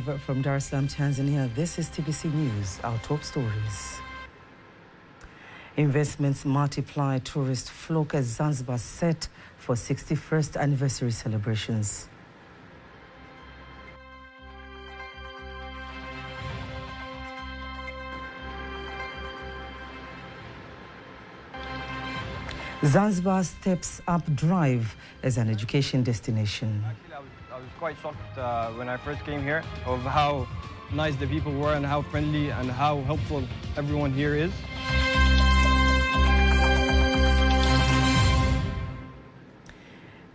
Live from Dar es Salaam, Tanzania, this is TBC News, our top stories. Investments multiply, tourist flock as Zanzibar set for 61st anniversary celebrations. Zanzibar steps up drive as an education destination. Actually, I was quite shocked when I first came here of how nice the people were and how friendly and how helpful everyone here is.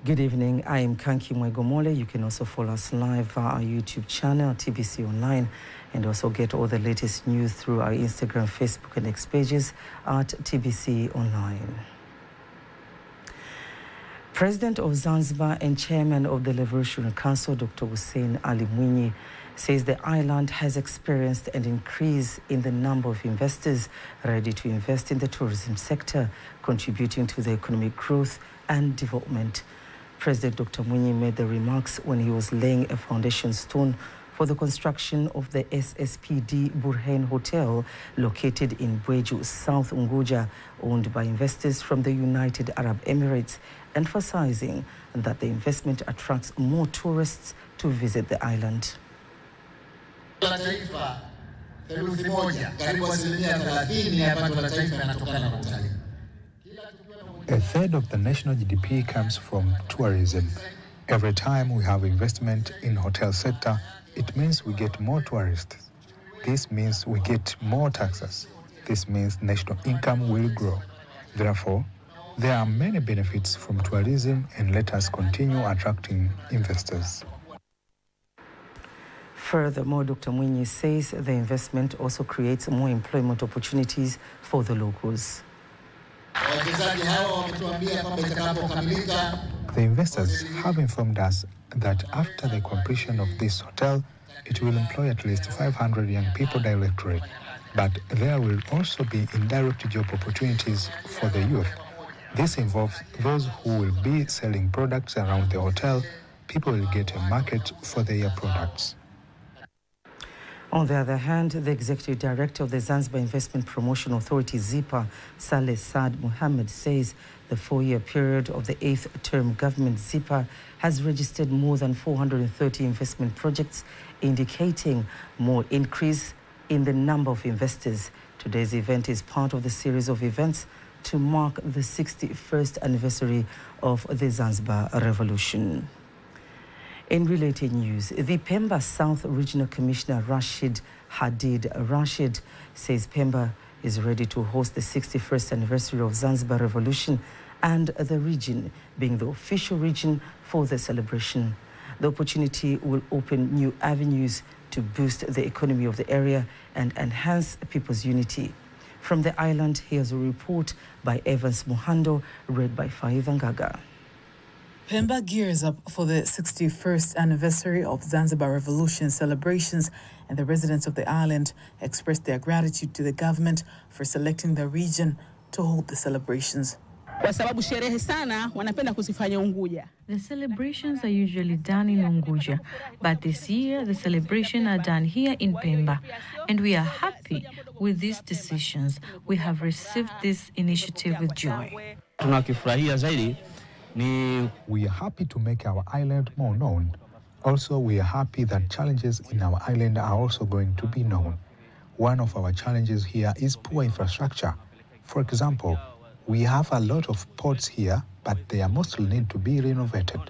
Good evening, I am Kanki Mwegomole. You can also follow us live via our YouTube channel, TBC Online, and also get all the latest news through our Instagram, Facebook and X pages at TBC Online. President of Zanzibar and Chairman of the Revolution Council, Dr. Hussein Ali Mwinyi, says the island has experienced an increase in the number of investors ready to invest in the tourism sector, contributing to the economic growth and development. President Dr. Mwinyi made the remarks when he was laying a foundation stone for the construction of the SSPD Burhain Hotel located in Bweju, South Unguja, owned by investors from the United Arab Emirates, emphasizing that the investment attracts more tourists to visit the island. A third of the national GDP comes from tourism. Every time we have investment in hotel sector, it means we get more tourists. This means we get more taxes. This means national income will grow. Therefore, there are many benefits from tourism, and let us continue attracting investors. Furthermore, Dr. Mwinyi says the investment also creates more employment opportunities for the locals. The investors have informed us that after the completion of this hotel, it will employ at least 500 young people directly. But there will also be indirect job opportunities for the youth. This involves those who will be selling products around the hotel. People will get a market for their products. On the other hand, the Executive Director of the Zanzibar Investment Promotion Authority, ZIPA, Saleh Saad Mohammed, says the 4-year period of the 8th term government, ZIPA, has registered more than 430 investment projects, indicating more increase in the number of investors. Today's event is part of the series of events to mark the 61st anniversary of the Zanzibar Revolution. In related news, the Pemba South Regional Commissioner Rashid Hadid Rashid says Pemba is ready to host the 61st anniversary of Zanzibar Revolution, and the region being the official region for the celebration. The opportunity will open new avenues to boost the economy of the area and enhance people's unity. From the island, here's a report by Evans Muhando, read by Faida Ngaga. Pemba gears up for the 61st anniversary of Zanzibar Revolution celebrations, and the residents of the island expressed their gratitude to the government for selecting the region to hold the celebrations. The celebrations are usually done in Unguja, but this year the celebrations are done here in Pemba, and we are happy with these decisions. We have received this initiative with joy. We are happy to make our island more known. Also, we are happy that challenges in our island are also going to be known. One of our challenges here is poor infrastructure. For example, we have a lot of ports here, but they are mostly need to be renovated.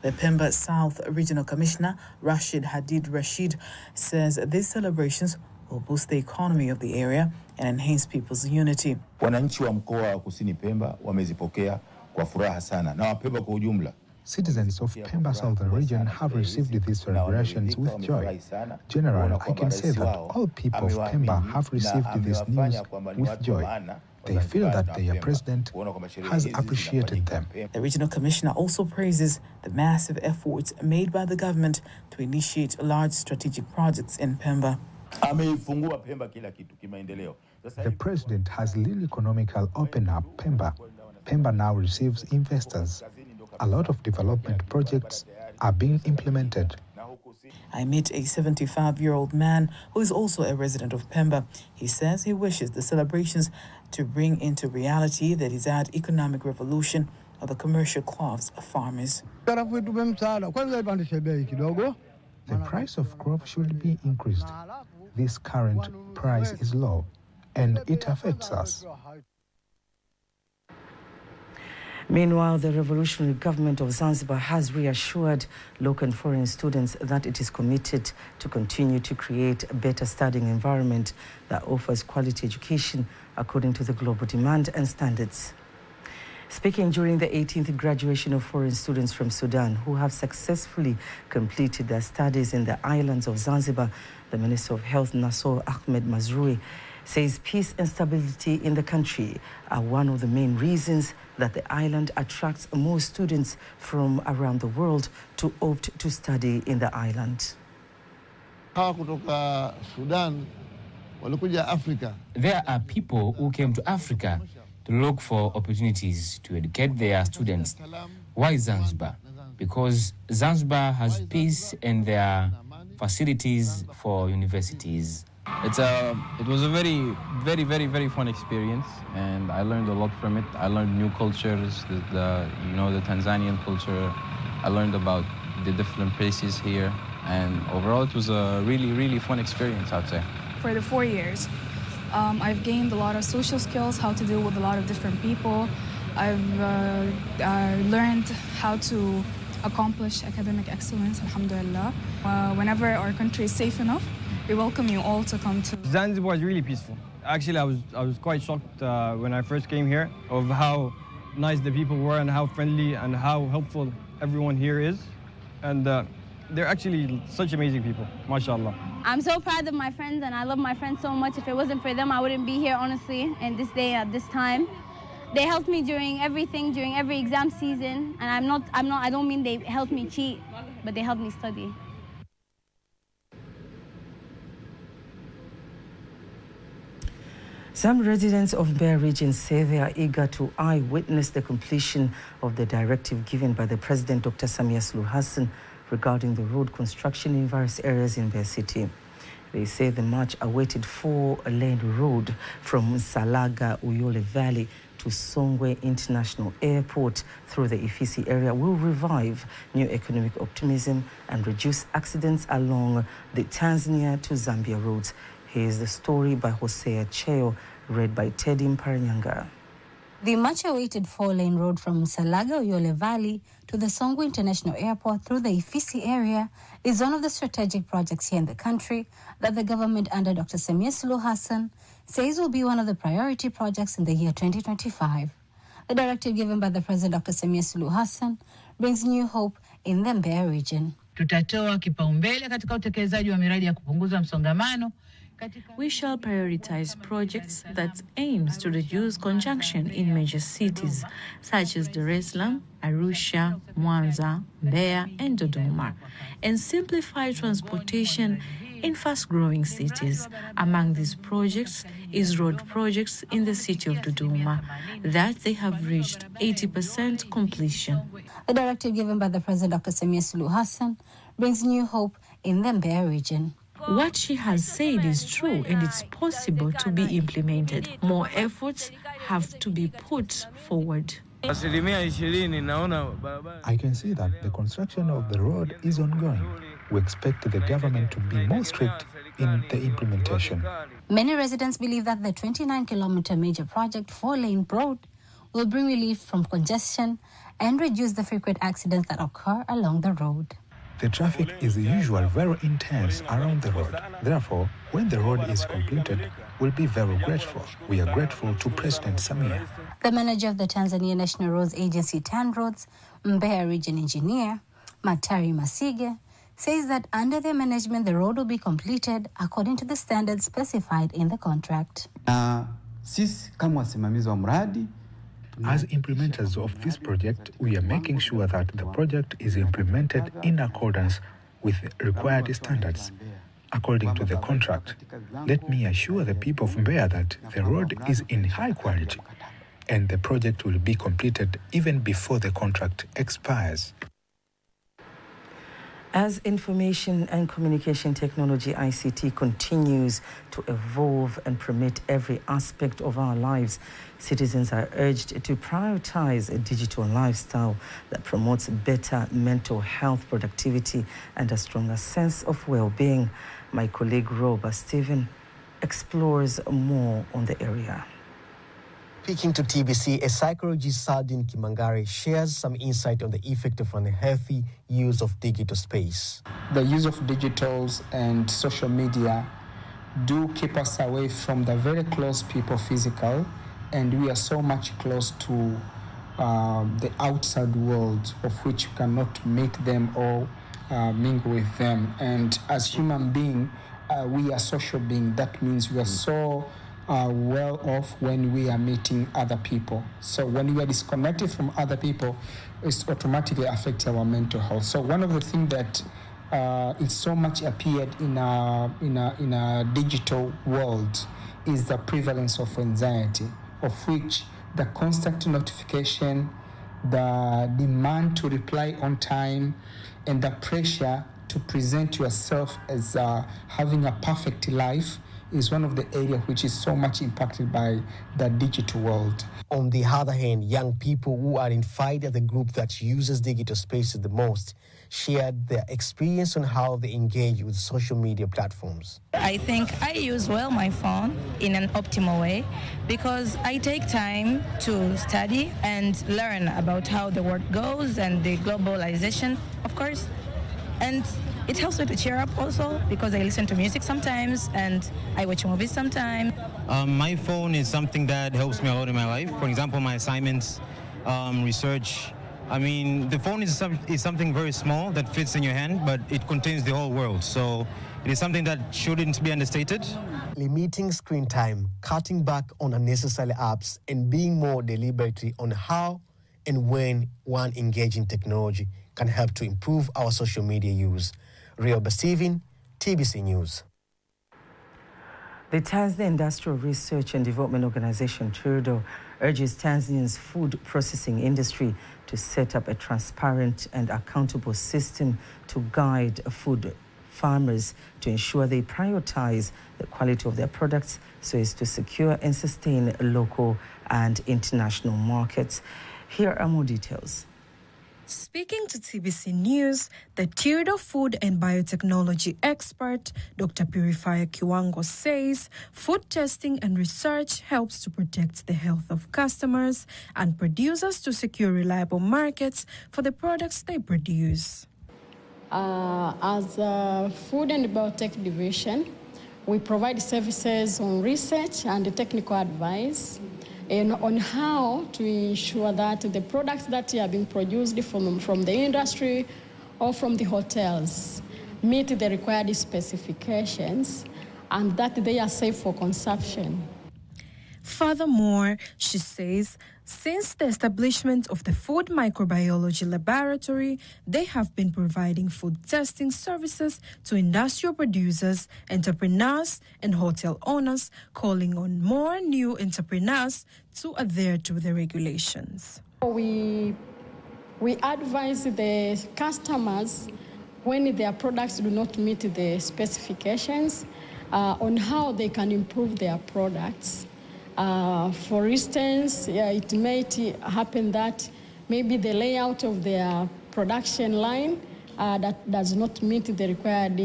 The Pemba South Regional Commissioner, Rashid Hadid Rashid, says these celebrations will boost the economy of the area and enhance people's unity. Wananchi wa mkoa wa Kusini Pemba wamezipokea kwa furaha sana na Wapemba kwa ujumla. Citizens of Pemba Southern region have received these celebrations with joy. Generally, I can say that all people of Pemba have received this news with joy. They feel that their president has appreciated them. The regional commissioner also praises the massive efforts made by the government to initiate large strategic projects in Pemba. The president has little economical open up Pemba. Pemba now receives investors. A lot of development projects are being implemented. I met a 75-year-old man who is also a resident of Pemba. He says he wishes the celebrations to bring into reality the desired economic revolution of the commercial cloths farmers. The price of crop should be increased. This current price is low, and it affects us. Meanwhile, the revolutionary government of Zanzibar has reassured local and foreign students that it is committed to continue to create a better studying environment that offers quality education according to the global demand and standards. Speaking during the 18th graduation of foreign students from Sudan who have successfully completed their studies in the islands of Zanzibar, the Minister of Health, Nasor Ahmed Mazrui, says peace and stability in the country are one of the main reasons that the island attracts more students from around the world to opt to study in the island. There are people who came to Africa to look for opportunities to educate their students. Why Zanzibar? Because Zanzibar has peace and there are facilities for universities. It was a very, very, very, very fun experience, and I learned a lot from it. I learned new cultures, the Tanzanian culture. I learned about the different places here, and overall it was a really, really fun experience, I'd say. For the 4 years, I've gained a lot of social skills, how to deal with a lot of different people. I've learned how to accomplish academic excellence, alhamdulillah. Whenever our country is safe enough, we welcome you all to come to. Zanzibar is really peaceful. Actually, I was quite shocked when I first came here of how nice the people were and how friendly and how helpful everyone here is. And they're actually such amazing people, mashallah. I'm so proud of my friends and I love my friends so much. If it wasn't for them, I wouldn't be here, honestly, in this day at this time. They helped me during everything, during every exam season. And I don't mean they helped me cheat, but they helped me study. Some residents of Mbeya region say they are eager to eyewitness the completion of the directive given by the President Dr. Samia Suluhu Hassan regarding the road construction in various areas in Mbeya city. They say the much-awaited 4-lane road from Salaga Uyole Valley to Songwe International Airport through the Ifisi area will revive new economic optimism and reduce accidents along the Tanzania to Zambia roads. Here's the story by Hosea Cheo, read by Teddy Mparanyanga. The much-awaited 4-lane road from Salaga Uyole Valley to the Songwe International Airport through the Ifisi area is one of the strategic projects here in the country that the government under Dr. Samia Suluhu Hassan says will be one of the priority projects in the year 2025. The directive given by the President Dr. Samia Suluhu Hassan brings new hope in the Mbeya region. Tutatoa kipaumbele katika utekelezaji wa miradi ya kupunguza msongamano. We shall prioritize projects that aims to reduce congestion in major cities such as Dar es Salaam, Arusha, Mwanza, Mbeya, and Dodoma, and simplify transportation in fast-growing cities. Among these projects is road projects in the city of Dodoma that they have reached 80% completion. The directive given by the President Dr. Samia Suluhu Hassan brings new hope in the Mbeya region. What she has said is true and it's possible to be implemented. More efforts have to be put forward. I can see that the construction of the road is ongoing. We expect the government to be more strict in the implementation. Many residents believe that the 29-kilometer major project 4-lane road will bring relief from congestion and reduce the frequent accidents that occur along the road. The traffic is usually very intense around the road. Therefore, when the road is completed, we'll be very grateful. We are grateful to President Samia. The manager of the Tanzania National Roads Agency, TANROADS, Mbeya Region Engineer, Matari Masige, says that under their management, the road will be completed according to the standards specified in the contract. As implementers of this project, we are making sure that the project is implemented in accordance with required standards. According to the contract, let me assure the people of Mbeya that the road is in high quality and the project will be completed even before the contract expires. As information and communication technology, ICT, continues to evolve and permeate every aspect of our lives, citizens are urged to prioritize a digital lifestyle that promotes better mental health, productivity, and a stronger sense of well-being. My colleague Robert Stephen explores more on the area. Speaking to TBC, a psychologist, Sardin Kimangare, shares some insight on the effect of unhealthy use of digital space. The use of digitals and social media do keep us away from the very close people physical, and we are so much close to the outside world, of which we cannot meet them or mingle with them. And as human beings, we are social beings. That means we are so well off when we are meeting other people. So when we are disconnected from other people, it automatically affects our mental health. So one of the things that is so much appeared in a digital world is the prevalence of anxiety, of which the constant notification, the demand to reply on time, and the pressure to present yourself as having a perfect life is one of the areas which is so much impacted by the digital world. On the other hand, young people who are in fact the group that uses digital spaces the most shared their experience on how they engage with social media platforms. I think I use well my phone in an optimal way because I take time to study and learn about how the world goes and the globalization, of course. And it helps me to cheer up also because I listen to music sometimes and I watch movies sometimes. My phone is something that helps me a lot in my life. For example, my assignments, research. I mean, the phone is something very small that fits in your hand, but it contains the whole world. So it is something that shouldn't be understated. Limiting screen time, cutting back on unnecessary apps, and being more deliberate on how and when one engages in technology can help to improve our social media use. Rio Bastevin, TBC News. The Tanzania Industrial Research and Development Organization, TURDO, urges Tanzania's food processing industry to set up a transparent and accountable system to guide food farmers to ensure they prioritize the quality of their products so as to secure and sustain local and international markets. Here are more details. Speaking to TBC News, the TURDO food and biotechnology expert, Dr. Purifier Kiwango, says food testing and research helps to protect the health of customers and producers to secure reliable markets for the products they produce. As a food and biotech division, we provide services on research and technical advice and on how to ensure that the products that are being produced from the industry or from the hotels meet the required specifications and that they are safe for consumption. Furthermore, she says, since the establishment of the Food Microbiology Laboratory, they have been providing food testing services to industrial producers, entrepreneurs, and hotel owners, calling on more new entrepreneurs to adhere to the regulations. We advise the customers when their products do not meet the specifications on how they can improve their products. For instance, it might happen that maybe the layout of their production line that does not meet the required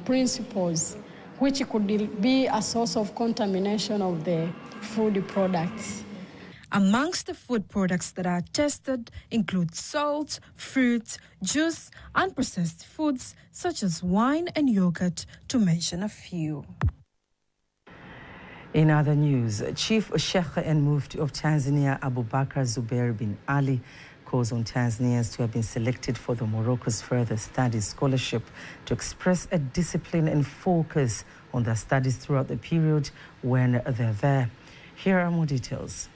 principles, which could be a source of contamination of the food products. Amongst the food products that are tested include salt, fruit, juice, and processed foods such as wine and yogurt, to mention a few. In other news, Chief Sheikh and Mufti of Tanzania, Abubakar Zubair bin Ali, calls on Tanzanians to have been selected for the Morocco's Further Studies Scholarship to express a discipline and focus on their studies throughout the period when they're there. Here are more details.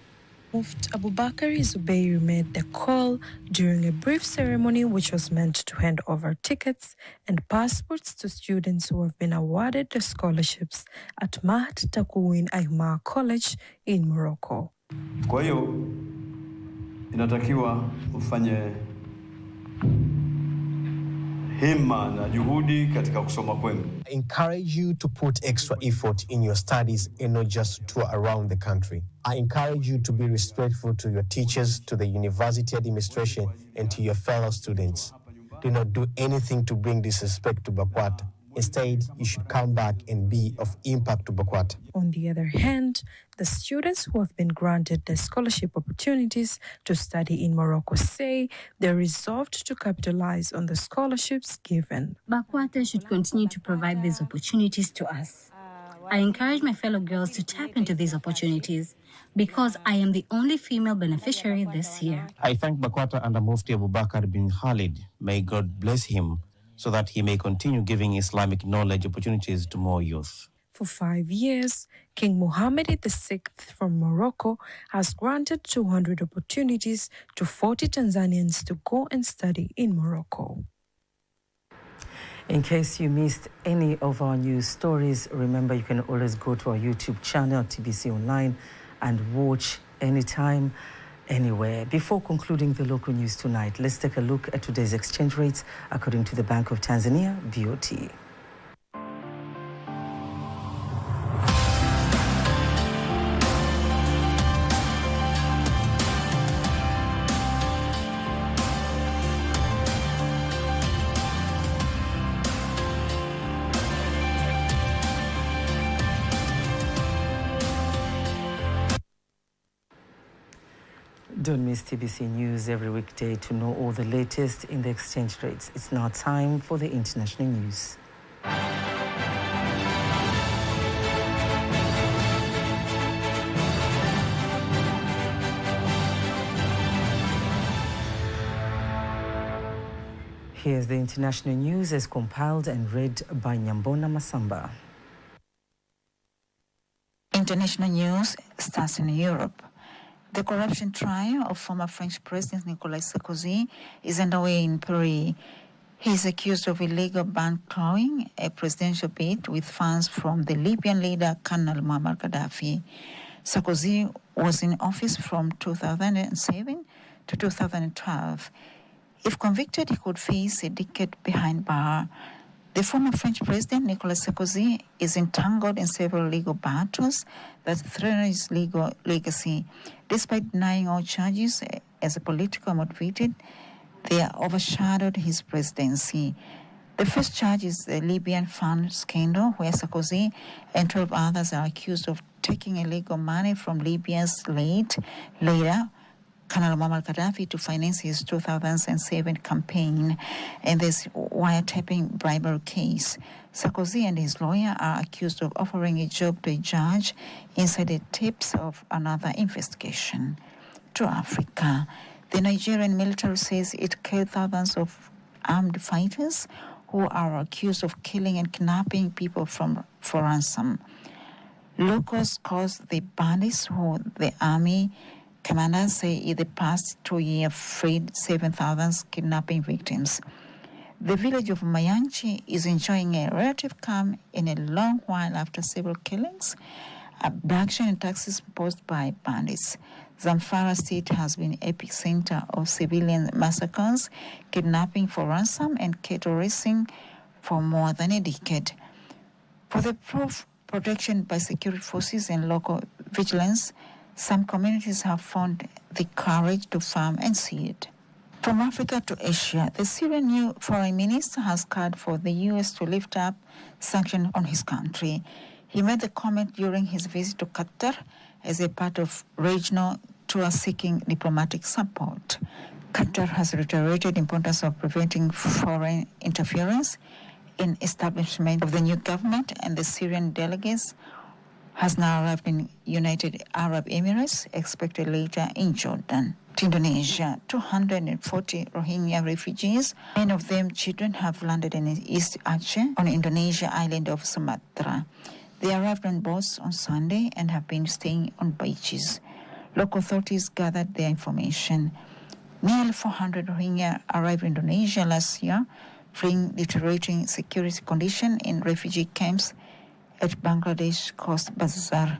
Mufti Abubakar Zubair made the call during a brief ceremony which was meant to hand over tickets and passports to students who have been awarded the scholarships at Mahat Takwin Aymar College in Morocco. Kwa hiyo inatakiwa ufanye hima na juhudi katika kusoma kwenu. I encourage you to put extra effort in your studies and not just tour around the country. I encourage you to be respectful to your teachers, to the university administration, and to your fellow students. Do not do anything to bring disrespect to BAKWATA. Instead, you should come back and be of impact to BAKWATA. On the other hand, the students who have been granted the scholarship opportunities to study in Morocco say they're resolved to capitalize on the scholarships given. BAKWATA should continue to provide these opportunities to us. I encourage my fellow girls to tap into these opportunities because I am the only female beneficiary this year. I thank BAKWATA under Mufti Abubakar bin Khalid. May God bless him so that he may continue giving Islamic knowledge opportunities to more youth. For 5 years, King Mohammed VI from Morocco has granted 200 opportunities to 40 Tanzanians to go and study in Morocco. In case you missed any of our news stories, remember you can always go to our YouTube channel, TBC Online, and watch anytime, anywhere. Before concluding the local news tonight, let's take a look at today's exchange rates according to the Bank of Tanzania, BOT. Don't miss TBC News every weekday to know all the latest in the exchange rates. It's now time for the international news. Here's the international news as compiled and read by Nyambona Masamba. International news starts in Europe. The corruption trial of former French President Nicolas Sarkozy is underway in Paris. He is accused of illegal bankrolling a presidential bid with funds from the Libyan leader Colonel Muammar Gaddafi. Sarkozy was in office from 2007 to 2012. If convicted, he could face a decade behind bar. The former French president, Nicolas Sarkozy, is entangled in several legal battles that threaten his legal legacy. Despite denying all charges as a political motivated, they overshadowed his presidency. The first charge is the Libyan fund scandal, where Sarkozy and 12 others are accused of taking illegal money from Libya's late leader, Colonel Muammar Gaddafi, to finance his 2007 campaign, and this wiretapping bribery case. Sarkozy and his lawyer are accused of offering a job to a judge inside the tips of another investigation. To Africa, the Nigerian military says it killed thousands of armed fighters who are accused of killing and kidnapping people for ransom. Locals cause the bandits who the army commanders say in the past 2 years freed 7,000 kidnapping victims. The village of Mayanchi is enjoying a relative calm in a long while after several killings, abduction and taxes imposed by bandits. Zamfara state has been epicenter of civilian massacres, kidnapping for ransom, and cattle racing for more than a decade. For the protection by security forces and local vigilance, some communities have found the courage to farm and seed. From Africa to Asia, the Syrian new foreign minister has called for the U.S. to lift up sanctions on his country. He made the comment during his visit to Qatar as a part of regional tour seeking diplomatic support. Qatar has reiterated the importance of preventing foreign interference in establishment of the new government, and the Syrian delegates has now arrived in United Arab Emirates, expected later in Jordan. To Indonesia, 240 Rohingya refugees, many of them children, have landed in East Aceh on Indonesia island of Sumatra. They arrived on boats on Sunday and have been staying on beaches. Local authorities gathered their information. Nearly 400 Rohingya arrived in Indonesia last year, fleeing deteriorating security conditions in refugee camps at Bangladesh Coast Bazar.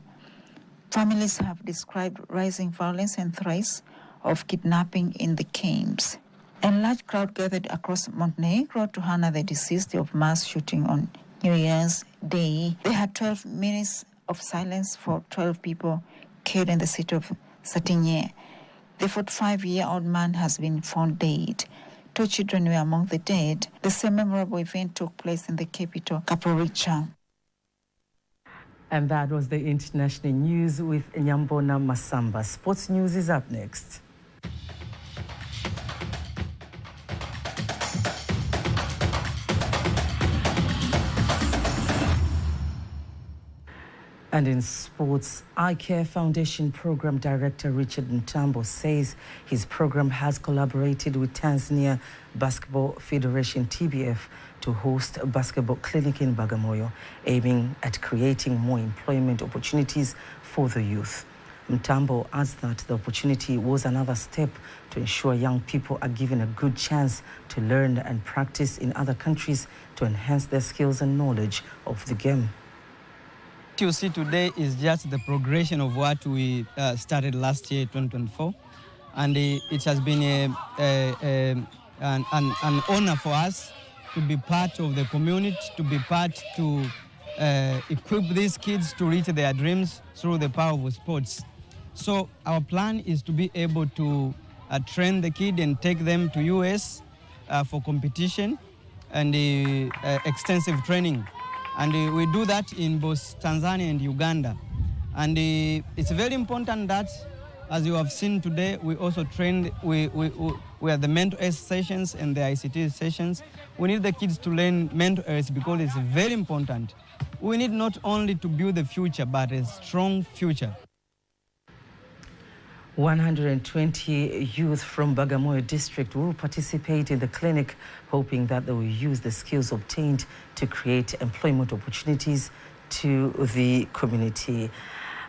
Families have described rising violence and threats of kidnapping in the camps. A large crowd gathered across Montenegro to honor the deceased of mass shooting on New Year's Day. They had 12 minutes of silence for 12 people killed in the city of Cetinje. The 45-year-old man has been found dead. 2 children were among the dead. The same memorable event took place in the capital, Kaporica. And that was the international news with Nyambona Masamba. Sports news is up next. And in sports, Eye Care Foundation Program Director Richard Ntambo says his program has collaborated with Tanzania Basketball Federation TBF to host a basketball clinic in Bagamoyo, aiming at creating more employment opportunities for the youth. Ntambo adds that the opportunity was another step to ensure young people are given a good chance to learn and practice in other countries to enhance their skills and knowledge of the game. What you see today is just the progression of what we started last year, 2024. And it has been an honor for us to be part of the community, to be part to equip these kids to reach their dreams through the power of sports. So our plan is to be able to train the kid and take them to US for competition and extensive training. And we do that in both Tanzania and Uganda. And it's very important that, as you have seen today, we also train, we have the mental health sessions and the ICT sessions. We need the kids to learn mental health because it's very important. We need not only to build the future, but a strong future. 120 youth from Bagamoyo district will participate in the clinic, hoping that they will use the skills obtained to create employment opportunities to the community.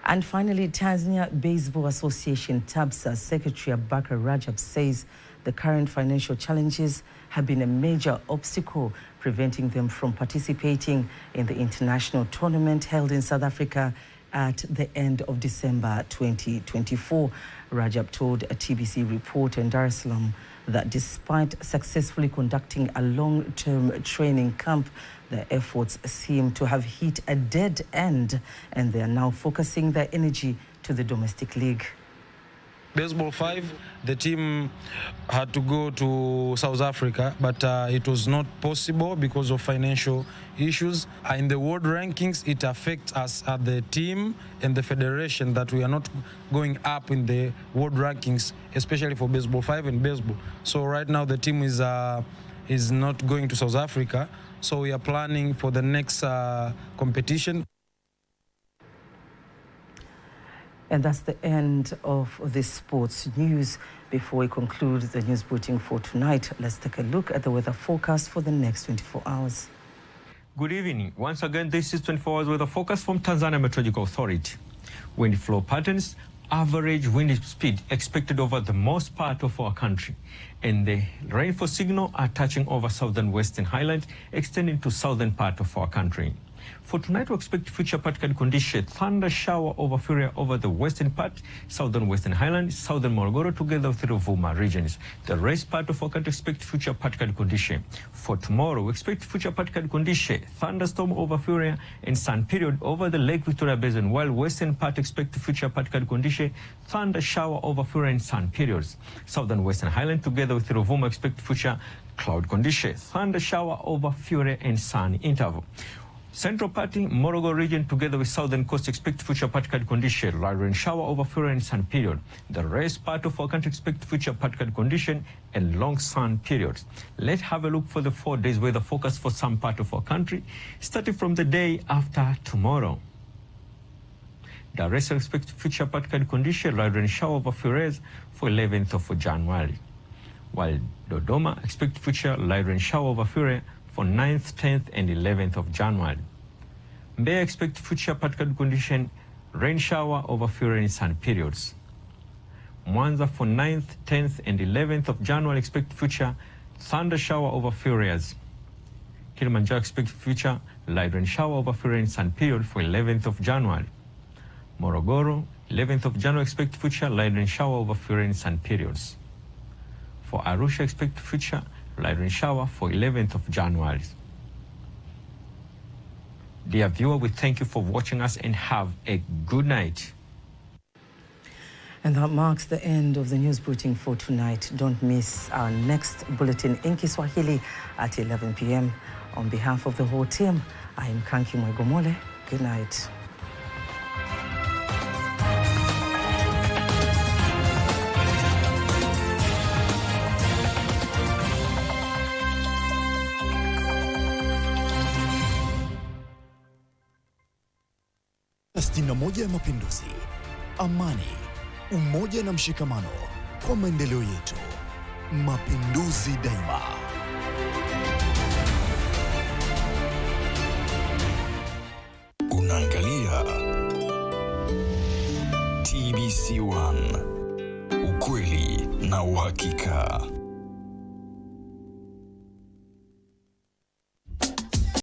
And finally, Tanzania Baseball Association TABSA Secretary Abubakar Rajab says the current financial challenges have been a major obstacle preventing them from participating in the international tournament held in South Africa at the end of December 2024. Rajab told a TBC reporter in Dar es Salaam that despite successfully conducting a long-term training camp, their efforts seem to have hit a dead end and they are now focusing their energy to the domestic league. Baseball 5, the team had to go to South Africa, but it was not possible because of financial issues. In the world rankings, it affects us at the team and the federation that we are not going up in the world rankings, especially for Baseball 5 and baseball. So right now the team is not going to South Africa, so we are planning for the next competition. And that's the end of this sports news. Before we conclude the news bulletin for tonight, let's take a look at the weather forecast for the next 24 hours. Good evening. Once again, this is 24 hours weather forecast from Tanzania Meteorological Authority. Wind flow patterns, average wind speed expected over the most part of our country. And the rainfall signal are touching over southern western highland, extending to southern part of our country. For tonight, we expect future particle condition, thunder shower over Furia over the western part, southern western highland, southern Morogoro, together with the Ruvuma regions. The rest part of our country expect future particle condition. For tomorrow, we expect future particle condition, thunderstorm over Furia and sun period over the Lake Victoria Basin, while western part expect future particle condition, thunder shower over Furia and sun periods. Southern western highland, together with the Ruvuma, expect future cloud condition, thunder shower over Furia and sun interval. Central Party, Morogoro region, together with southern coast, expect future particle condition, light rain shower over Furia and sun period. The rest part of our country expect future particle condition and long sun periods. Let's have a look for the 4 days weather forecast for some part of our country, starting from the day after tomorrow. Dar es Salaam expect future particle condition, light rain shower over Furia for 11th of January. While Dodoma expect future light rain shower over Furia for 9th, 10th, and 11th of January. Mbeya expect future particle condition, rain shower over Furia and sun periods. Mwanza for 9th, 10th, and 11th of January expect future thunder shower over Furias. Kilimanjaro expect future light rain shower over Furia and sun period for 11th of January. Morogoro, 11th of January expect future light rain shower over Furia and sun periods. For Arusha, expect future light rain shower for 11th of January. Dear viewer, we thank you for watching us and have a good night. And that marks the end of the news bulletin for tonight. Don't miss our next bulletin in Kiswahili at 11 p.m. On behalf of the whole team, I am Kanki Mwegomole. Good night. ya Mapinduzi, amani, umoja na mshikamano kwa maendeleo yetu. Mapinduzi daima. Unaangalia TBC One, ukweli na uhakika.